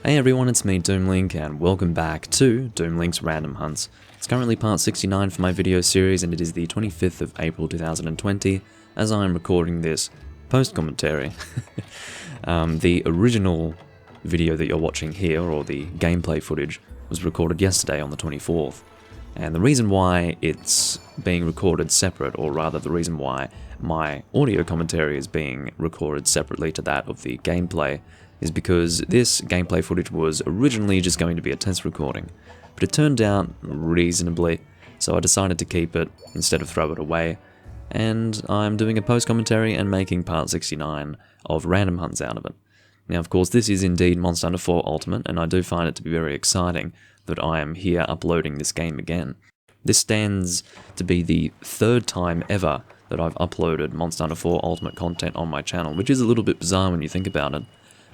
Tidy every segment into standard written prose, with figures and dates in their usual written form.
Hey everyone, it's me Doomlink and welcome back to Doomlink's Random Hunts. It's currently part 69 for my video series and it is the 25th of April 2020 as I am recording this post-commentary. The original video that you're watching here, or the gameplay footage, was recorded yesterday on the 24th. And the reason why it's being recorded separate, or rather the reason why my audio commentary is being recorded separately to that of the gameplay, is because this gameplay footage was originally just going to be a test recording, but it turned out reasonably, so I decided to keep it instead of throw it away, and I'm doing a post-commentary and making part 69 of Random Hunts out of it. Now of course this is indeed Monster Hunter 4 Ultimate, and I do find it to be very exciting that I am here uploading this game again. This stands to be the third time ever that I've uploaded Monster Hunter 4 Ultimate content on my channel, which is a little bit bizarre when you think about it.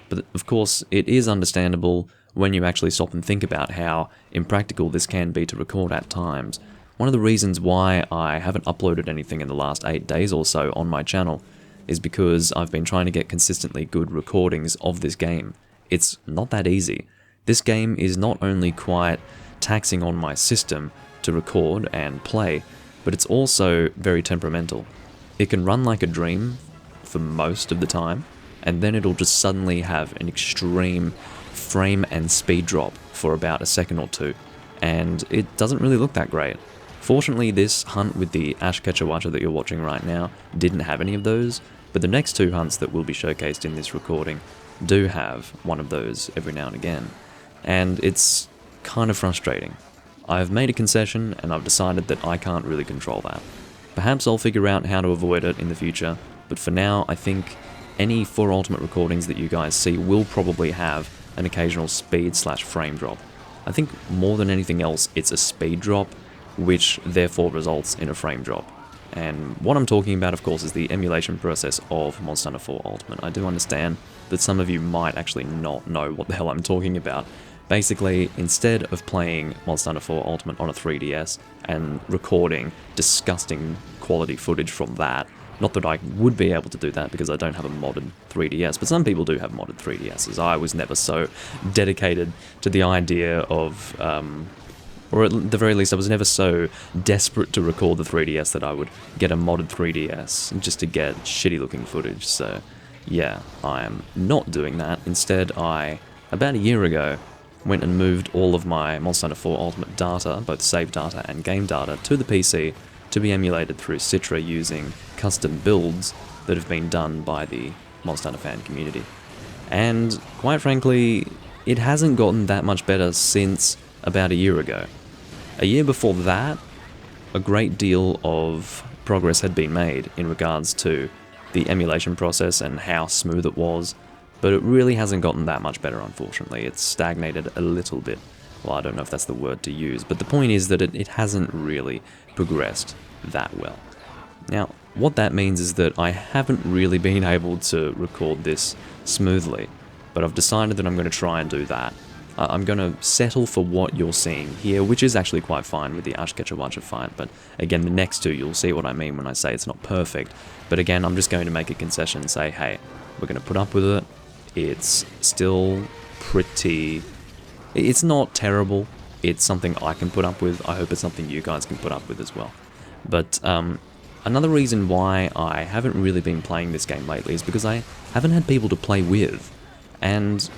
But of course, it is understandable when you actually stop and think about how impractical this can be to record at times. One of the reasons why I haven't uploaded anything in the last 8 days or so on my channel is because I've been trying to get consistently good recordings of this game. It's not that easy. This game is not only quite taxing on my system to record and play, but it's also very temperamental. It can run like a dream for most of the time, and then it'll just suddenly have an extreme frame and speed drop for about a second or two, and it doesn't really look that great. Fortunately, this hunt with the Ash Kecha Wacha that you're watching right now didn't have any of those, but the next two hunts that will be showcased in this recording do have one of those every now and again, and it's kind of frustrating. I've made a concession and I've decided that I can't really control that. Perhaps I'll figure out how to avoid it in the future, but for now I think any 4 Ultimate recordings that you guys see will probably have an occasional speed/frame drop. I think more than anything else it's a speed drop, which therefore results in a frame drop. And what I'm talking about of course is the emulation process of Monster Hunter 4 Ultimate. I do understand that some of you might actually not know what the hell I'm talking about. Basically, instead of playing Monster Hunter 4 Ultimate on a 3DS and recording disgusting quality footage from that, not that I would be able to do that because I don't have a modded 3DS, but some people do have modded 3DSs. I was never so dedicated to the idea of, or at the very least I was never so desperate to record the 3DS that I would get a modded 3DS just to get shitty looking footage. So yeah, I am not doing that. Instead, I, about a year ago, went and moved all of my Monster Hunter 4 Ultimate data, both save data and game data, to the PC to be emulated through Citra using custom builds that have been done by the Monster Hunter fan community. And quite frankly, it hasn't gotten that much better since about a year ago. A year before that, a great deal of progress had been made in regards to the emulation process and how smooth it was, but it really hasn't gotten that much better, unfortunately. It's stagnated a little bit. Well, I don't know if that's the word to use, but the point is that it hasn't really progressed that well. Now, what that means is that I haven't really been able to record this smoothly, but I've decided that I'm going to try and do that. I'm going to settle for what you're seeing here, which is actually quite fine with the Ash Kecha Wacha fight, but again, the next two, you'll see what I mean when I say it's not perfect. But again, I'm just going to make a concession and say, hey, we're going to put up with it. It's still pretty... It's not terrible. It's something I can put up with. I hope it's something you guys can put up with as well. But another reason why I haven't really been playing this game lately is because I haven't had people to play with. And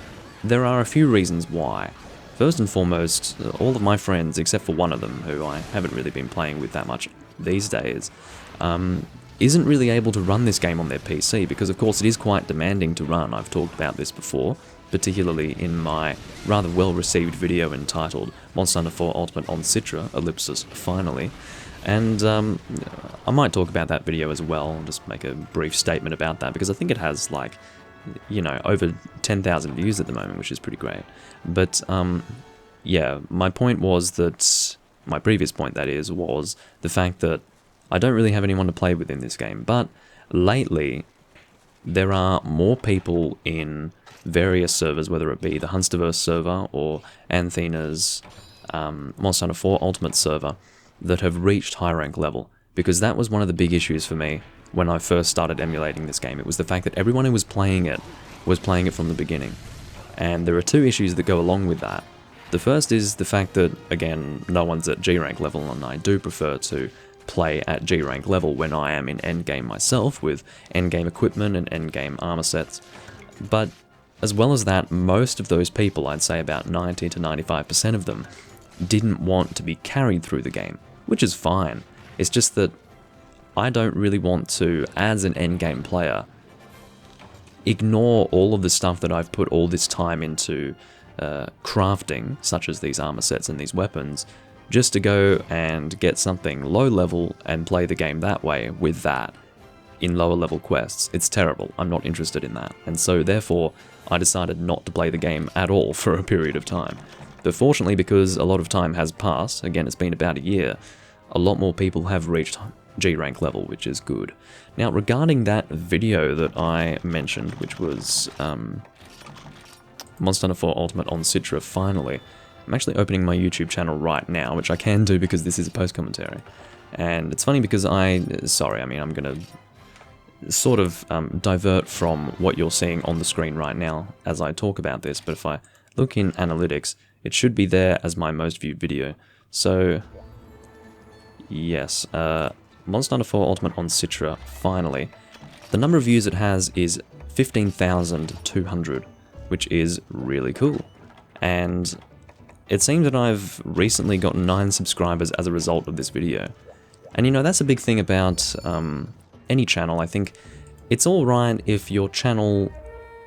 there are a few reasons why. First and foremost, all of my friends, except for one of them, who I haven't really been playing with that much these days, isn't really able to run this game on their PC, because of course it is quite demanding to run. I've talked about this before, particularly in my rather well-received video entitled Monster Hunter 4 Ultimate on Citra, ellipsis, finally. And I might talk about that video as well, and just make a brief statement about that, because I think it has, like, you know, over 10,000 views at the moment, which is pretty great. But, yeah, my point was that, my previous point that is, was the fact that I don't really have anyone to play with in this game, but lately there are more people in various servers, whether it be the Hunsterverse server or Anthena's Monster Hunter 4 Ultimate server, that have reached high rank level, because that was one of the big issues for me when I first started emulating this game. It was the fact that everyone who was playing it from the beginning. And there are two issues that go along with that. The first is the fact that, again, no one's at G rank level, and I do prefer to play at G rank level when I am in endgame myself, with endgame equipment and endgame armor sets. But as well as that, most of those people, I'd say about 90 to 95% of them, didn't want to be carried through the game, which is fine. It's just that I don't really want to, as an endgame player, ignore all of the stuff that I've put all this time into crafting, such as these armor sets and these weapons, just to go and get something low level and play the game that way with that in lower level quests. It's terrible. I'm not interested in that. And so therefore, I decided not to play the game at all for a period of time. But fortunately, because a lot of time has passed, again, it's been about a year, a lot more people have reached G rank level, which is good. Now, regarding that video that I mentioned, which was Monster Hunter 4 Ultimate on Citra finally, I'm actually opening my YouTube channel right now, which I can do because this is a post-commentary. And it's funny because I'm going to sort of divert from what you're seeing on the screen right now as I talk about this, but if I look in analytics, it should be there as my most viewed video. So, yes, Monster Hunter 4 Ultimate on Citra, finally. The number of views it has is 15,200, which is really cool. And it seems that I've recently got 9 subscribers as a result of this video. And you know, that's a big thing about any channel. I think it's alright if your channel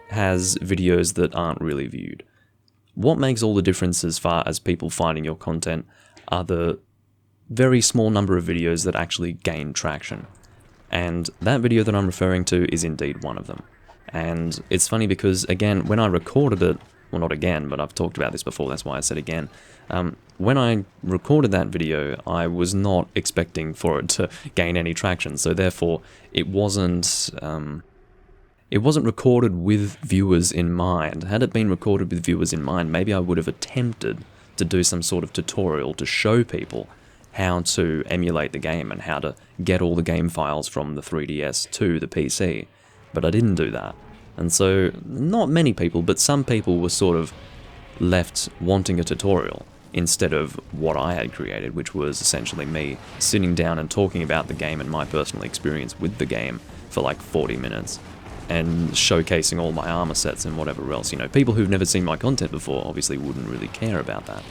has videos that aren't really viewed. What makes all the difference as far as people finding your content are the very small number of videos that actually gain traction. And that video that I'm referring to is indeed one of them. And it's funny because, again, when I recorded it, well, not again, but I've talked about this before, that's why I said again. When I recorded that video, I was not expecting for it to gain any traction, so therefore it wasn't recorded with viewers in mind. Had it been recorded with viewers in mind, maybe I would have attempted to do some sort of tutorial to show people how to emulate the game and how to get all the game files from the 3DS to the PC, but I didn't do that. And so, not many people, but some people were sort of left wanting a tutorial instead of what I had created, which was essentially me sitting down and talking about the game and my personal experience with the game for like 40 minutes and showcasing all my armor sets and whatever else. You know, people who've never seen my content before obviously wouldn't really care about that.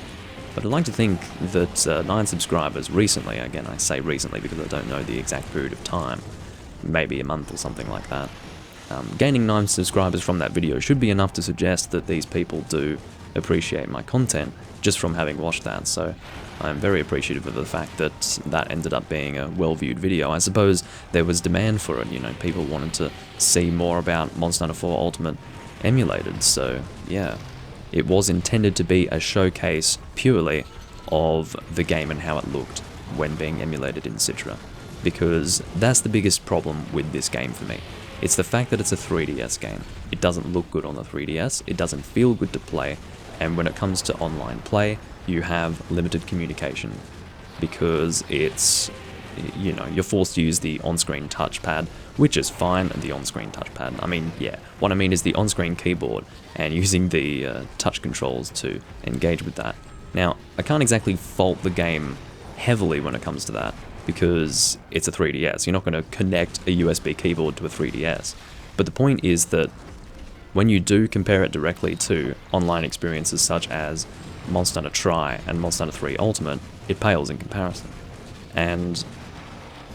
But I'd like to think that 9 subscribers recently, again I say recently because I don't know the exact period of time, maybe a month or something like that, gaining 9 subscribers from that video should be enough to suggest that these people do appreciate my content just from having watched that. So I'm very appreciative of the fact that that ended up being a well-viewed video. I suppose there was demand for it, you know, people wanted to see more about Monster Hunter 4 Ultimate emulated, so yeah. It was intended to be a showcase purely of the game and how it looked when being emulated in Citra, because that's the biggest problem with this game for me. It's the fact that it's a 3DS game. It doesn't look good on the 3DS, it doesn't feel good to play, and when it comes to online play, you have limited communication, because it's, you know, you're forced to use the on-screen touchpad, which is fine, the on-screen touchpad. I mean, yeah, what I mean is the on-screen keyboard, and using the touch controls to engage with that. Now, I can't exactly fault the game heavily when it comes to that, because it's a 3DS. You're not going to connect a USB keyboard to a 3DS. But the point is that when you do compare it directly to online experiences such as Monster Hunter Tri and Monster Hunter 3 Ultimate, it pales in comparison. And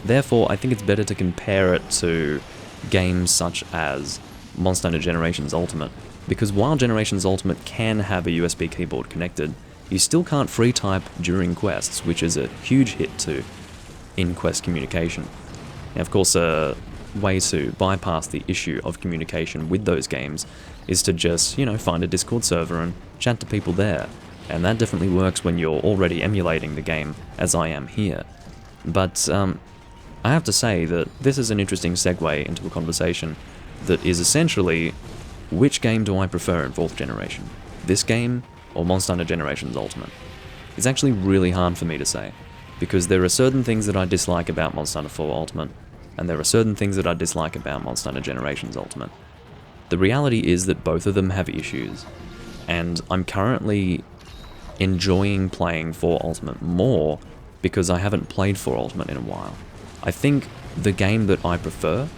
therefore, I think it's better to compare it to games such as Monster Hunter Generations Ultimate, because while Generations Ultimate can have a USB keyboard connected, you still can't free type during quests, which is a huge hit to in-quest communication. Now, of course, a way to bypass the issue of communication with those games is to just, you know, find a Discord server and chat to people there. And that definitely works when you're already emulating the game, as I am here. But I have to say that this is an interesting segue into a conversation that is essentially, which game do I prefer in 4th generation? This game or Monster Hunter Generations Ultimate? It's actually really hard for me to say, because there are certain things that I dislike about Monster Hunter 4 Ultimate, and there are certain things that I dislike about Monster Hunter Generations Ultimate. The reality is that both of them have issues, and I'm currently enjoying playing 4 Ultimate more because I haven't played 4 Ultimate in a while. I think the game that I prefer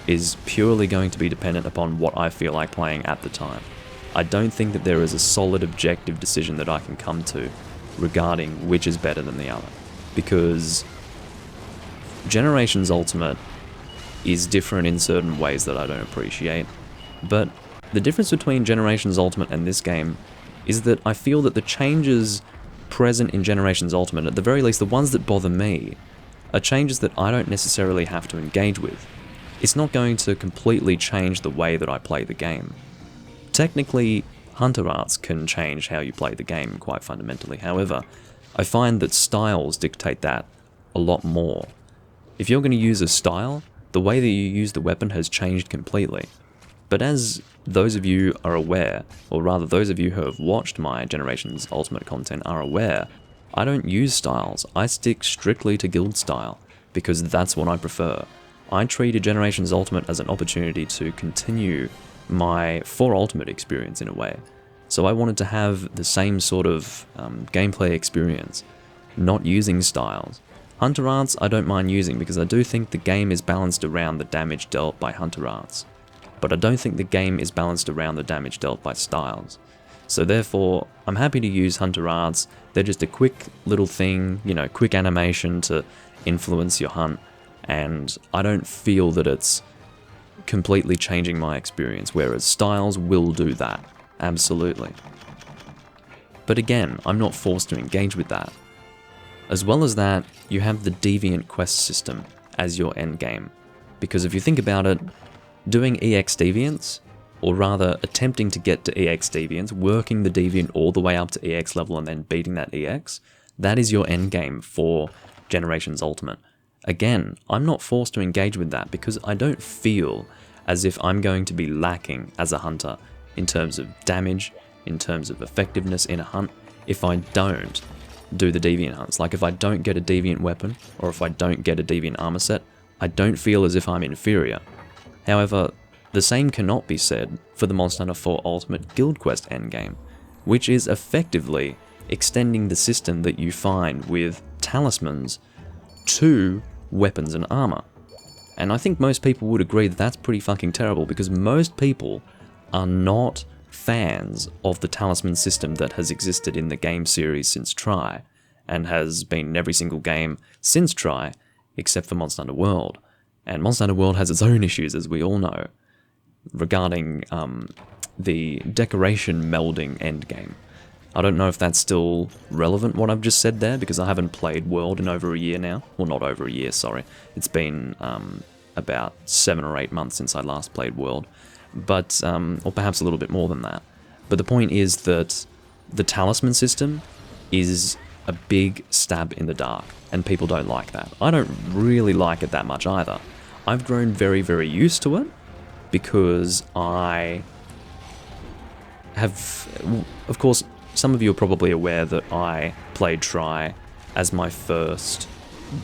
is purely going to be dependent upon what I feel like playing at the time. I don't think that there is a solid objective decision that I can come to regarding which is better than the other, because Generations Ultimate is different in certain ways that I don't appreciate, but the difference between Generations Ultimate and this game is that I feel that the changes present in Generations Ultimate, at the very least the ones that bother me, are changes that I don't necessarily have to engage with. It's not going to completely change the way that I play the game. Technically, Hunter Arts can change how you play the game quite fundamentally. However, I find that styles dictate that a lot more. If you're going to use a style, the way that you use the weapon has changed completely. But as those of you are aware, or rather those of you who have watched my Generations Ultimate content are aware, I don't use styles. I stick strictly to guild style, because that's what I prefer. I treated Generations Ultimate as an opportunity to continue my 4 Ultimate experience in a way. So I wanted to have the same sort of gameplay experience, not using styles. Hunter Arts I don't mind using because I do think the game is balanced around the damage dealt by Hunter Arts. But I don't think the game is balanced around the damage dealt by styles. So therefore, I'm happy to use Hunter Arts. They're just a quick little thing, you know, quick animation to influence your hunt, and I don't feel that it's completely changing my experience, whereas styles will do that, absolutely. But again, I'm not forced to engage with that. As well as that, you have the Deviant quest system as your endgame, because if you think about it, doing EX Deviants, or rather attempting to get to EX Deviants, working the Deviant all the way up to EX level and then beating that EX, that is your endgame for Generations Ultimate. Again, I'm not forced to engage with that because I don't feel as if I'm going to be lacking as a hunter in terms of damage, in terms of effectiveness in a hunt, if I don't do the Deviant hunts. Like if I don't get a Deviant weapon, or if I don't get a Deviant armor set, I don't feel as if I'm inferior. However, the same cannot be said for the Monster Hunter 4 Ultimate Guild Quest endgame, which is effectively extending the system that you find with talismans to weapons and armor. And I think most people would agree that that's pretty fucking terrible, because most people are not fans of the talisman system that has existed in the game series since Tri, and has been in every single game since Tri, except for Monster Hunter World. And Monster Hunter World has its own issues, as we all know, regarding the decoration melding endgame. I don't know if that's still relevant, what I've just said there, because I haven't played World in over a year now. Well, not over a year, sorry. It's been about 7 or 8 months since I last played World, but or perhaps a little bit more than that. But the point is that the talisman system is a big stab in the dark, and people don't like that. I don't really like it that much either. I've grown very, very used to it, because I have, of course, some of you are probably aware that I played Tri as my first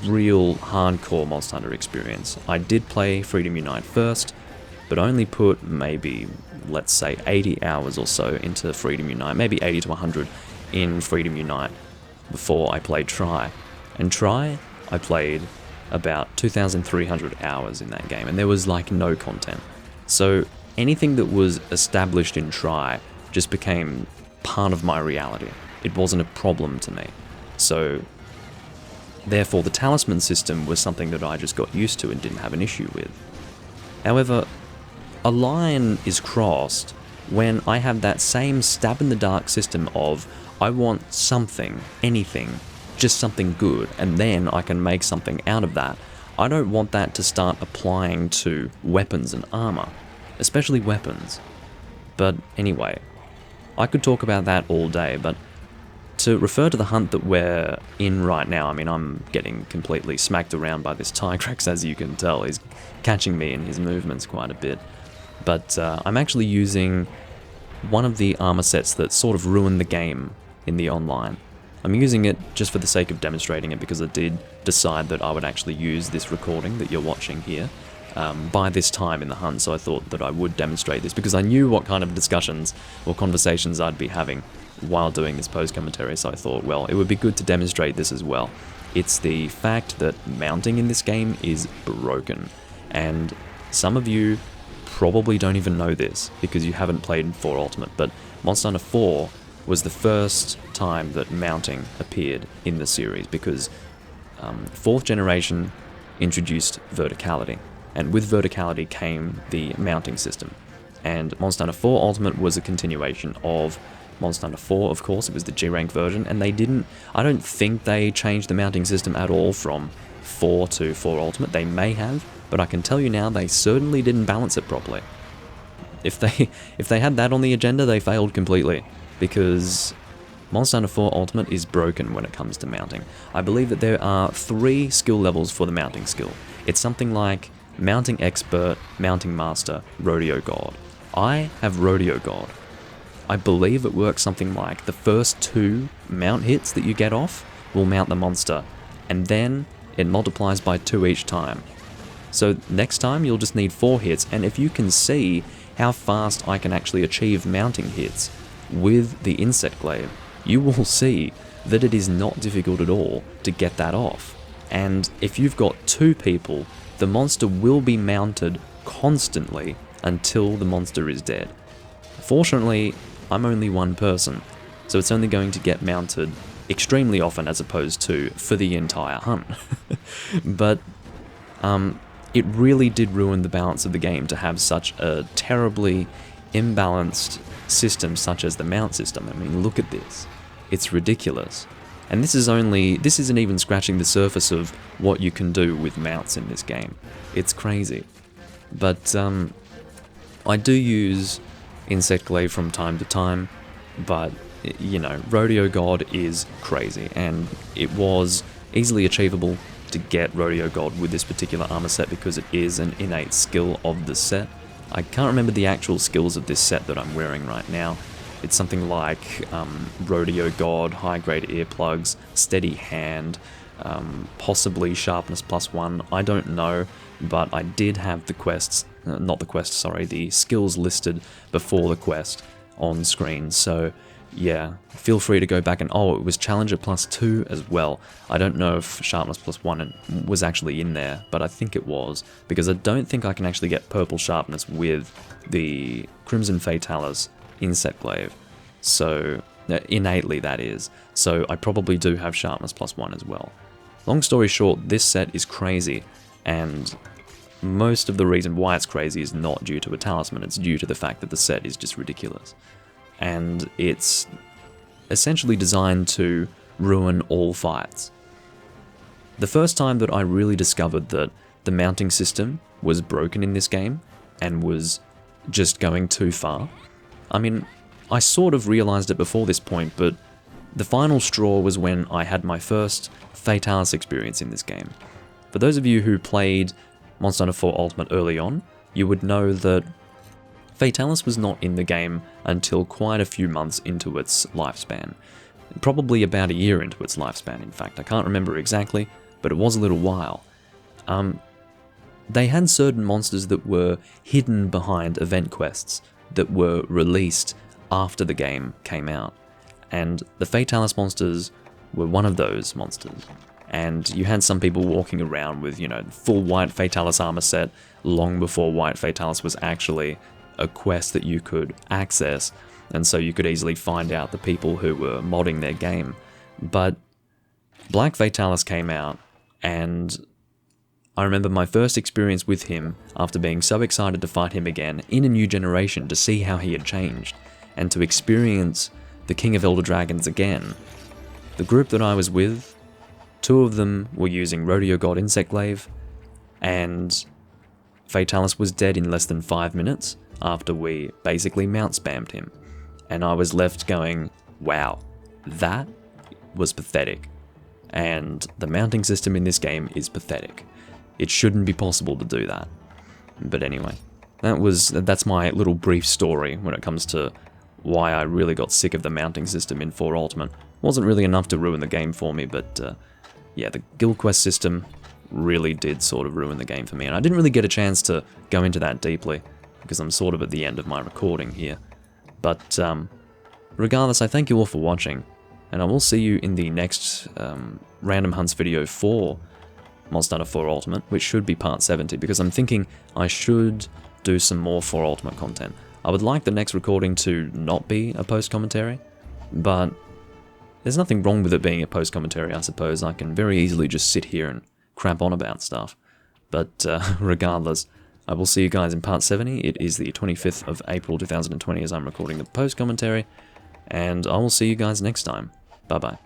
real hardcore Monster Hunter experience. I did play Freedom Unite first, but only put maybe, let's say, 80 hours or so into Freedom Unite, maybe 80 to 100 in Freedom Unite before I played Tri. And Tri, I played about 2,300 hours in that game, and there was like no content. So anything that was established in Tri just became part of my reality. It wasn't a problem to me. So therefore the talisman system was something that I just got used to and didn't have an issue with. However, a line is crossed when I have that same stab in the dark system of I want something, anything, just something good, and then I can make something out of that. I don't want that to start applying to weapons and armor, especially weapons. But anyway, I could talk about that all day, but to refer to the hunt that we're in right now, I mean, I'm getting completely smacked around by this Tigrex, as you can tell. He's catching me in his movements quite a bit. But I'm actually using one of the armor sets that sort of ruined the game in the online. I'm using it just for the sake of demonstrating it, because I did decide that I would actually use this recording that you're watching here by this time in the hunt, so I thought that I would demonstrate this because I knew what kind of discussions or conversations I'd be having while doing this post commentary, so I thought, well, it would be good to demonstrate this as well. It's the fact that mounting in this game is broken, and some of you probably don't even know this because you haven't played 4 Ultimate, but Monster Hunter 4 was the first time that mounting appeared in the series because 4th generation introduced verticality, and with verticality came the mounting system. And Monster Hunter 4 Ultimate was a continuation of Monster Hunter 4, of course. It was the G-Rank version, and I don't think they changed the mounting system at all from 4 to 4 Ultimate. They may have, but I can tell you now they certainly didn't balance it properly. If they had that on the agenda, they failed completely, because Monster Hunter 4 Ultimate is broken when it comes to mounting. I believe that there are 3 skill levels for the mounting skill. It's something like Mounting Expert, Mounting Master, Rodeo God. I have Rodeo God. I believe it works something like the first 2 mount hits that you get off will mount the monster, and then it multiplies by 2 each time. So next time you'll just need 4 hits, and if you can see how fast I can actually achieve mounting hits with the Insect Glaive, you will see that it is not difficult at all to get that off. And if you've got 2 people, the monster will be mounted constantly until the monster is dead. Fortunately, I'm only 1 person, so it's only going to get mounted extremely often as opposed to for the entire hunt. But it really did ruin the balance of the game to have such a terribly imbalanced system such as the mount system. I mean, look at this. It's ridiculous. And this isn't even scratching the surface of what you can do with mounts in this game. It's crazy. But I do use Insect Glaive from time to time, but you know, Rodeo God is crazy, and it was easily achievable to get Rodeo God with this particular armor set because it is an innate skill of the set. I can't remember the actual skills of this set that I'm wearing right now. It's something like Rodeo God, high grade earplugs, steady hand, possibly sharpness +1, I don't know, but I did have the quests, the skills listed before the quest on screen, so yeah, feel free to go back and, oh, it was Challenger +2 as well. I don't know if sharpness +1 was actually in there, but I think it was, because I don't think I can actually get purple sharpness with the Crimson Fatalis Insect Glaive, so innately that is, so I probably do have sharpness +1 as well. Long story short, this set is crazy, and most of the reason why it's crazy is not due to a talisman, it's due to the fact that the set is just ridiculous. And it's essentially designed to ruin all fights. The first time that I really discovered that the mounting system was broken in this game and was just going too far, I mean, I sort of realized it before this point, but the final straw was when I had my first Fatalis experience in this game. For those of you who played Monster Hunter 4 Ultimate early on, you would know that Fatalis was not in the game until quite a few months into its lifespan. Probably about a year into its lifespan, in fact. I can't remember exactly, but it was a little while. They had certain monsters that were hidden behind event quests that were released after the game came out. And the Fatalis monsters were one of those monsters. And you had some people walking around with, you know, full white Fatalis armor set long before white Fatalis was actually a quest that you could access, and so you could easily find out the people who were modding their game. But Black Fatalis came out, and I remember my first experience with him after being so excited to fight him again in a new generation to see how he had changed, and to experience the King of Elder Dragons again. The group that I was with, 2 of them were using Rodeo God Insect Glaive, and Fatalis was dead in less than 5 minutes after we basically mount spammed him. And I was left going, wow, that was pathetic. And the mounting system in this game is pathetic. It shouldn't be possible to do that. But anyway, that's my little brief story when it comes to why I really got sick of the mounting system in 4 Ultimate. Wasn't really enough to ruin the game for me, but yeah, the guild quest system really did sort of ruin the game for me. And I didn't really get a chance to go into that deeply, because I'm sort of at the end of my recording here. But regardless, I thank you all for watching, and I will see you in the next Random Hunts video for Monster Hunter 4 Ultimate, which should be part 70, because I'm thinking I should do some more 4 Ultimate content. I would like the next recording to not be a post-commentary, but there's nothing wrong with it being a post-commentary, I suppose. I can very easily just sit here and crap on about stuff. But regardless, I will see you guys in part 70. It is the 25th of April 2020 as I'm recording the post-commentary, and I will see you guys next time. Bye-bye.